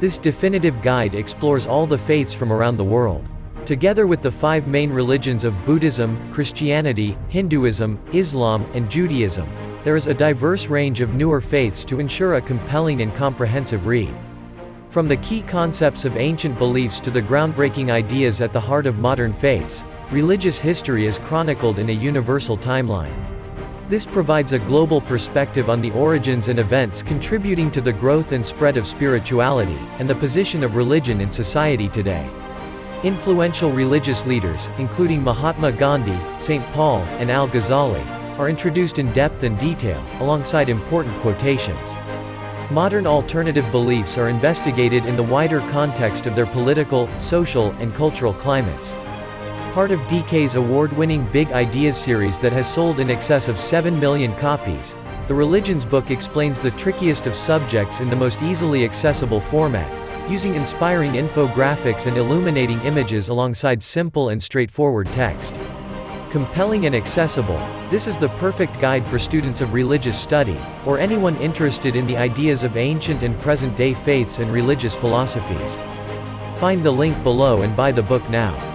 This definitive guide explores all the faiths from around the world. Together with the 5 main religions of Buddhism, Christianity, Hinduism, Islam, and Judaism, there is a diverse range of newer faiths to ensure a compelling and comprehensive read. From the key concepts of ancient beliefs to the groundbreaking ideas at the heart of modern faiths, religious history is chronicled in a universal timeline. This provides a global perspective on the origins and events contributing to the growth and spread of spirituality, and the position of religion in society today. Influential religious leaders, including Mahatma Gandhi, St. Paul, and Al-Ghazali, are introduced in depth and detail, alongside important quotations. Modern alternative beliefs are investigated in the wider context of their political, social, and cultural climates. Part of DK's award-winning Big Ideas series that has sold in excess of 7 million copies, the Religions book explains the trickiest of subjects in the most easily accessible format, using inspiring infographics and illuminating images alongside simple and straightforward text. Compelling and accessible, this is the perfect guide for students of religious study, or anyone interested in the ideas of ancient and present-day faiths and religious philosophies. Find the link below and buy the book now.